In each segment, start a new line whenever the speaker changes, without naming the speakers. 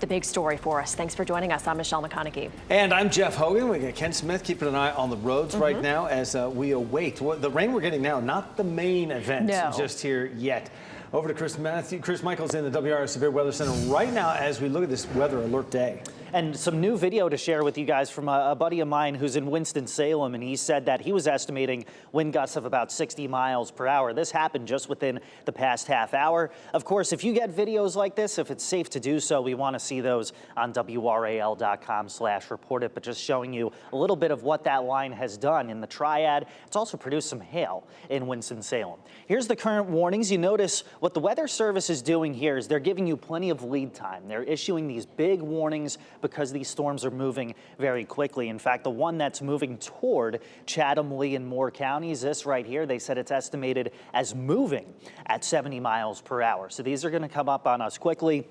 the big story for us. Thanks for joining us. I'm Michelle McConaughey.
And I'm Jeff Hogan. We got Ken Smith keeping an eye on the roads right now as we await the rain we're getting now, not the main event just here yet. Over to Chris Michaels in the WRAL Severe Weather Center right now as we look at this weather alert day.
And some new video to share with you guys from a buddy of mine who's in Winston-Salem, and he said that he was estimating wind gusts of about 60 miles per hour. This happened just within the past half hour. Of course, if you get videos like this, if it's safe to do so, we want to see those on WRAL.com/report it, but just showing you a little bit of what that line has done in the triad. It's also produced some hail in Winston-Salem. Here's the current warnings. You notice what the Weather Service is doing here is they're giving you plenty of lead time. They're issuing these big warnings because these storms are moving very quickly. In fact, the one that's moving toward Chatham, Lee, and Moore counties, this right here, they said it's estimated as moving at 70 miles per hour. So these are going to come up on us quickly.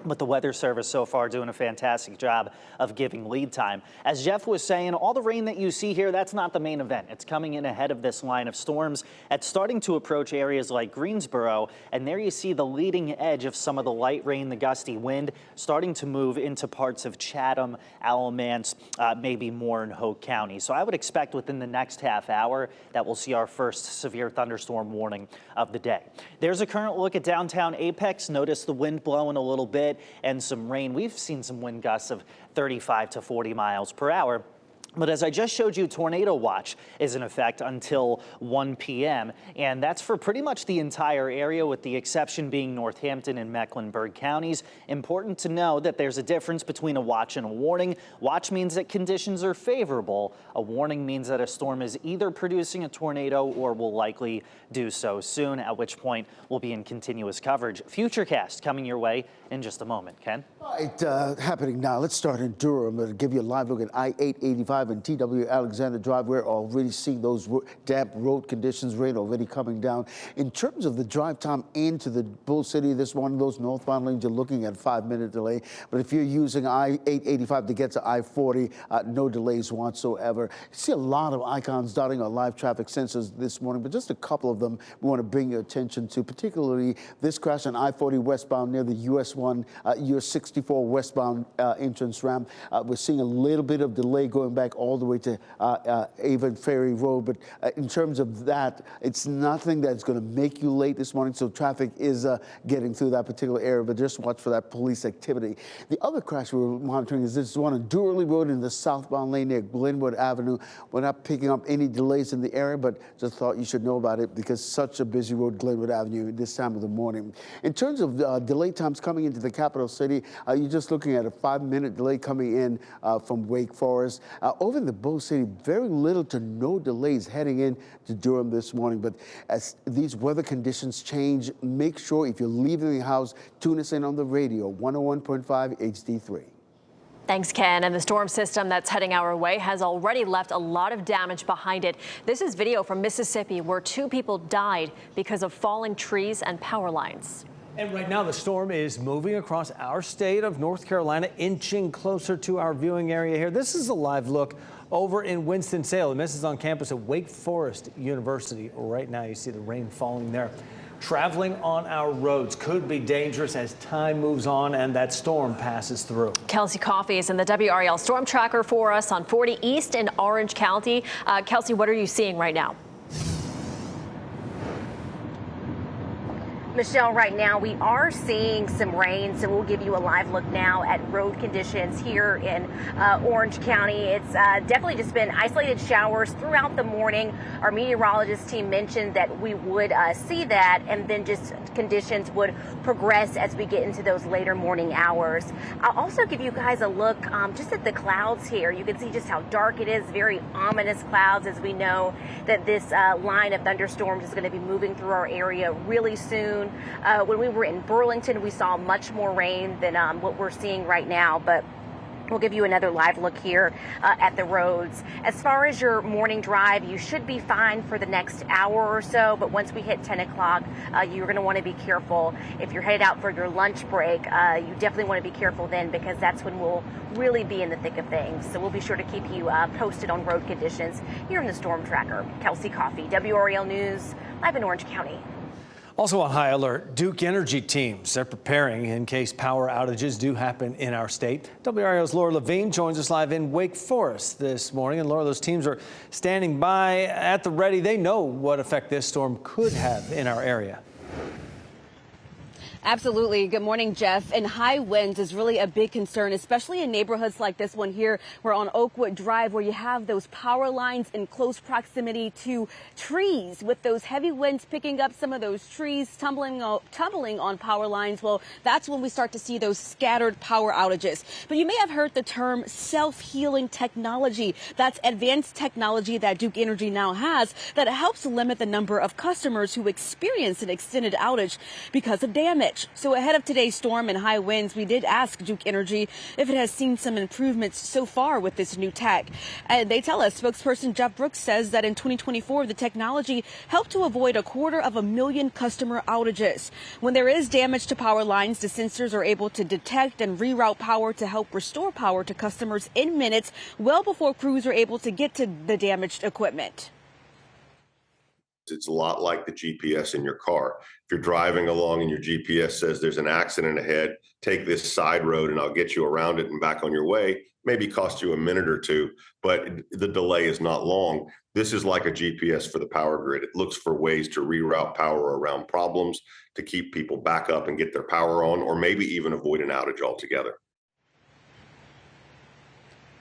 But the Weather Service so far doing a fantastic job of giving lead time. As Jeff was saying, all the rain that you see here, that's not the main event. It's coming in ahead of this line of storms. It's starting to approach areas like Greensboro, and there you see the leading edge of some of the light rain, the gusty wind, starting to move into parts of Chatham, Alamance, maybe Moore and Hoke County. So I would expect within the next half hour that we'll see our first severe thunderstorm warning of the day. There's a current look at downtown Apex. Notice the wind blowing a little bit and some rain. We've seen some wind gusts of 35 to 40 miles per hour. But as I just showed you, tornado watch is in effect until 1 p.m. And that's for pretty much the entire area, with the exception being Northampton and Mecklenburg counties. Important to know that there's a difference between a watch and a warning. Watch means that conditions are favorable. A warning means that a storm is either producing a tornado or will likely do so soon, at which point we'll be in continuous coverage. Futurecast coming your way in just a moment. Ken?
Right, happening now. Let's start in Durham. I'll give you a live look at I-885 and TW Alexander Drive. We're already seeing those damp road conditions, rain already coming down. In terms of the drive time into the Bull City, this one of those northbound lanes, you're looking at a 5-minute delay. But if you're using I-885 to get to I-40, no delays whatsoever. You see a lot of icons dotting our live traffic sensors this morning, but just a couple of them we want to bring your attention to, particularly this crash on I-40 westbound near the US 64 westbound entrance ramp. We're seeing a little bit of delay going back all the way to Avon Ferry Road, but in terms of that, it's nothing that's going to make you late this morning, so traffic is getting through that particular area, but just watch for that police activity. The other crash we're monitoring is this one on Durham Road in the southbound lane near Glenwood Avenue. We're not picking up any delays in the area, but just thought you should know about it because such a busy road, Glenwood Avenue, this time of the morning. In terms of delay times coming into the capital city, you're just looking at a 5-minute delay coming in from Wake Forest. Over in the Bull City, very little to no delays heading in to Durham this morning. But as these weather conditions change, make sure if you're leaving the house, tune us in on the radio, 101.5 HD3.
Thanks, Ken. And the storm system that's heading our way has already left a lot of damage behind it. This is video from Mississippi where 2 people died because of falling trees and power lines.
And right now the storm is moving across our state of North Carolina, inching closer to our viewing area here. This is a live look over in Winston-Salem. This is on campus at Wake Forest University. Right now you see the rain falling there. Traveling on our roads could be dangerous as time moves on and that storm passes through.
Kelsey Coffey is in the WRAL storm tracker for us on 40 East in Orange County. Kelsey, what are you seeing right now?
Michelle, right now we are seeing some rain, so we'll give you a live look now at road conditions here in Orange County. It's definitely just been isolated showers throughout the morning. Our meteorologist team mentioned that we would see that, and then just conditions would progress as we get into those later morning hours. I'll also give you guys a look just at the clouds here. You can see just how dark it is, very ominous clouds, as we know that this line of thunderstorms is going to be moving through our area really soon. When we were in Burlington, we saw much more rain than what we're seeing right now, but we'll give you another live look here at the roads. As far as your morning drive, you should be fine for the next hour or so, but once we hit 10 o'clock, you're going to want to be careful. If you're headed out for your lunch break, you definitely want to be careful then, because that's when we'll really be in the thick of things. So we'll be sure to keep you posted on road conditions here in the Storm Tracker. Kelsey Coffey, WRAL News, live in Orange County.
Also on high alert, Duke Energy teams. They're preparing in case power outages do happen in our state. WRAL's Laura Levine joins us live in Wake Forest this morning. And Laura, those teams are standing by at the ready. They know what effect this storm could have in our area.
Absolutely. Good morning, Jeff. And high winds is really a big concern, especially in neighborhoods like this one here. We're on Oakwood Drive, where you have those power lines in close proximity to trees. With those heavy winds picking up some of those trees, tumbling on power lines, well, that's when we start to see those scattered power outages. But you may have heard the term self-healing technology. That's advanced technology that Duke Energy now has that helps limit the number of customers who experience an extended outage because of damage. So ahead of today's storm and high winds, we did ask Duke Energy if it has seen some improvements so far with this new tech. They tell us spokesperson Jeff Brooks says that in 2024, the technology helped to avoid 250,000 customer outages. When there is damage to power lines, the sensors are able to detect and reroute power to help restore power to customers in minutes, well before crews are able to get to the damaged equipment.
It's a lot like the GPS in your car. If you're driving along and your GPS says there's an accident ahead, take this side road and I'll get you around it and back on your way. Maybe cost you a minute or two, but the delay is not long. This is like a GPS for the power grid. It looks for ways to reroute power around problems, to keep people back up and get their power on, or maybe even avoid an outage altogether.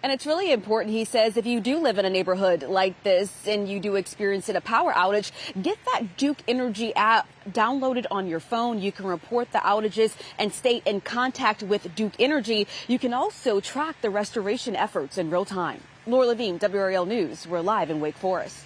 And it's really important, he says, if you do live in a neighborhood like this and you do experience a power outage, get that Duke Energy app downloaded on your phone. You can report the outages and stay in contact with Duke Energy. You can also track the restoration efforts in real time. Laura Levine, WRAL News. We're live in Wake Forest.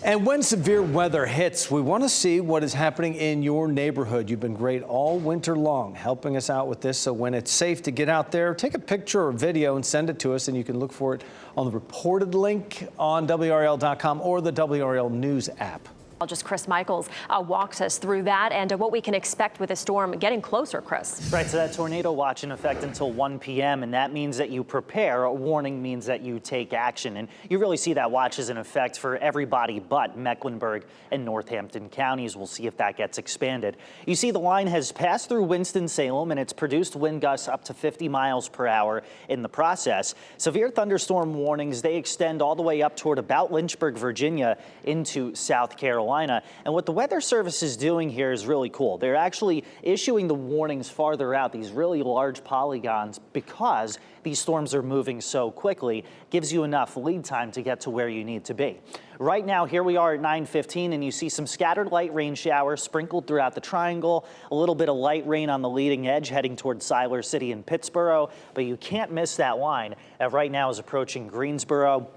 And when severe weather hits, we want to see what is happening in your neighborhood. You've been great all winter long helping us out with this. So when it's safe to get out there, take a picture or video and send it to us. And you can look for it on the reported link on WRAL.com or the WRAL News app.
Just Chris Michaels walks us through that and what we can expect with the storm getting closer, Chris.
Right, so that tornado watch in effect until 1 p.m. and that means that you prepare. A warning means that you take action. And you really see that watch is in effect for everybody but Mecklenburg and Northampton counties. We'll see if that gets expanded. You see the line has passed through Winston-Salem and it's produced wind gusts up to 50 miles per hour in the process. Severe thunderstorm warnings, they extend all the way up toward about Lynchburg, Virginia into South Carolina. And what the Weather Service is doing here is really cool. They're actually issuing the warnings farther out, these really large polygons, because these storms are moving so quickly. Gives you enough lead time to get to where you need to be. Right now, here we are at 9:15, and you see some scattered light rain showers sprinkled throughout the triangle, a little bit of light rain on the leading edge heading towards Siler City and Pittsboro, but you can't miss that line that right now is approaching Greensboro.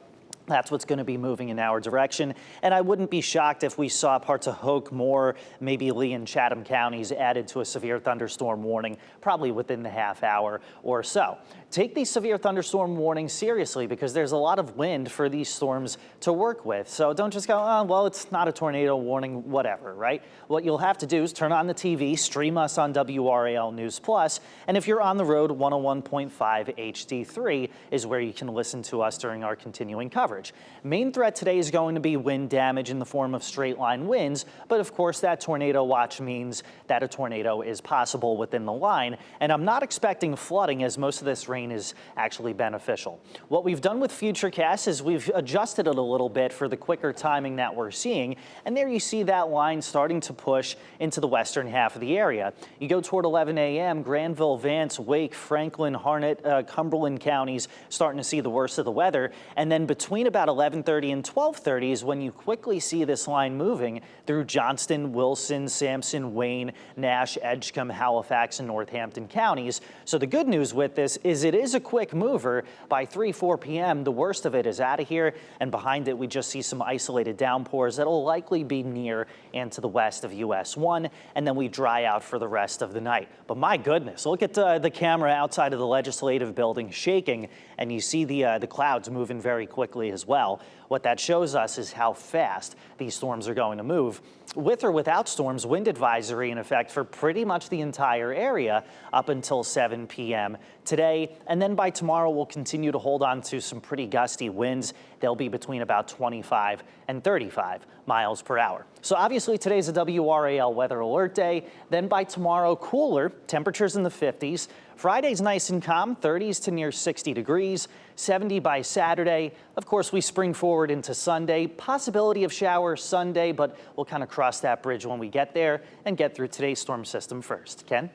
That's what's going to be moving in our direction. And I wouldn't be shocked if we saw parts of Hoke, Moore, maybe Lee and Chatham counties added to a severe thunderstorm warning, probably within the half hour or so. Take these severe thunderstorm warnings seriously because there's a lot of wind for these storms to work with. So don't just go, oh, well, it's not a tornado warning, whatever, right? What you'll have to do is turn on the TV, stream us on WRAL News Plus, and if you're on the road, 101.5 HD3 is where you can listen to us during our continuing coverage. Main threat today is going to be wind damage in the form of straight line winds, but of course that tornado watch means that a tornado is possible within the line, and I'm not expecting flooding as most of this rain is actually beneficial. What we've done with Futurecast is we've adjusted it a little bit for the quicker timing that we're seeing, and there you see that line starting to push into the western half of the area. You go toward 11 a.m., Granville, Vance, Wake, Franklin, Harnett, Cumberland counties starting to see the worst of the weather, and then between about 11:30 and 12:30 is when you quickly see this line moving through Johnston, Wilson, Sampson, Wayne, Nash, Edgecombe, Halifax, and Northampton counties. So the good news with this is it is a quick mover. By 4 p.m., the worst of it is out of here, and behind it we just see some isolated downpours that will likely be near and to the west of US 1, and then we dry out for the rest of the night. But my goodness, look at the camera outside of the legislative building shaking, and you see the clouds moving very quickly as as well. What that shows us is how fast these storms are going to move. With or without storms, wind advisory in effect for pretty much the entire area up until 7 p.m. today. And then by tomorrow, we'll continue to hold on to some pretty gusty winds. They'll be between about 25 and 35 miles per hour. So obviously today's a WRAL Weather Alert day. Then by tomorrow, cooler, temperatures in the 50s. Friday's nice and calm, 30s to near 60 degrees, 70 by Saturday. Of course, we spring forward into Sunday. Possibility of showers Sunday, but we'll kind of cross that bridge when we get there and get through today's storm system first. Ken?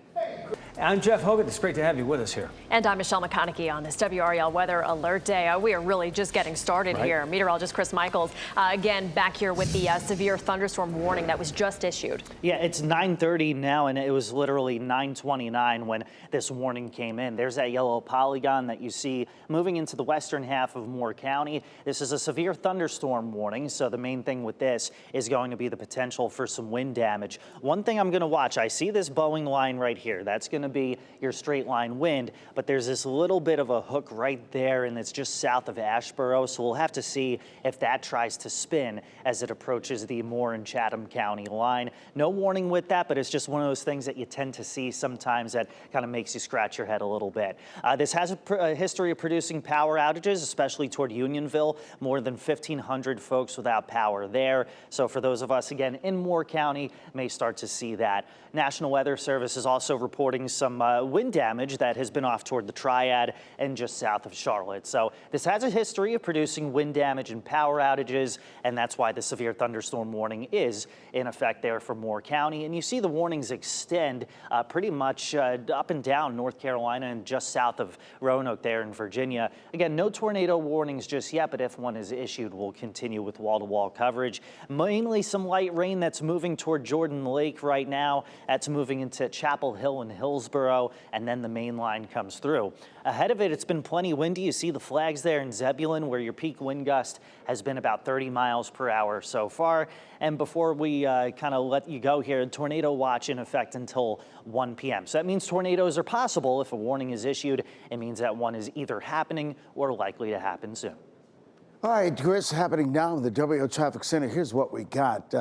I'm Jeff Hogan. It's great to have you with us here.
And I'm Michelle McConaughey on this WRAL Weather Alert Day. We are really just getting started here. Meteorologist Chris Michaels, again, back here with the severe thunderstorm warning that was just issued.
Yeah, it's 9:30 now, and it was literally 9:29 when this warning came in. There's that yellow polygon that you see moving into the western half of Moore County. This is a severe thunderstorm warning, so the main thing with this is going to be the potential for some wind damage. One thing I'm going to watch, I see this Boeing line right here. That's going to be your straight line wind, but there's this little bit of a hook right there, and it's just south of Asheboro, so we'll have to see if that tries to spin as it approaches the Moore and Chatham County line. No warning with that, but it's just one of those things that you tend to see sometimes that kind of makes you scratch your head a little bit. This has a history of producing power outages, especially toward Unionville. More than 1,500 folks without power there. So for those of us, again, in Moore County, may start to see that. National Weather Service is also reporting some wind damage that has been off toward the Triad and just south of Charlotte. So this has a history of producing wind damage and power outages, and that's why the severe thunderstorm warning is in effect there for Moore County. And you see the warnings extend pretty much up and down North Carolina and just south of Roanoke there in Virginia. Again, no tornado warnings just yet, but if one is issued, we'll continue with wall-to-wall coverage. Mainly some light rain that's moving toward Jordan Lake right now. That's moving into Chapel Hill and Hillsborough, and then the main line comes through. Ahead of it, it's been plenty windy. You see the flags there in Zebulon, where your peak wind gust has been about 30 miles per hour so far. And before we kind of let you go here, tornado watch in effect until 1 p.m. So that means tornadoes are possible. If a warning is issued, it means that one is either happening or likely to happen soon.
All right, Chris, happening now in the WRAL Traffic Center. Here's what we got.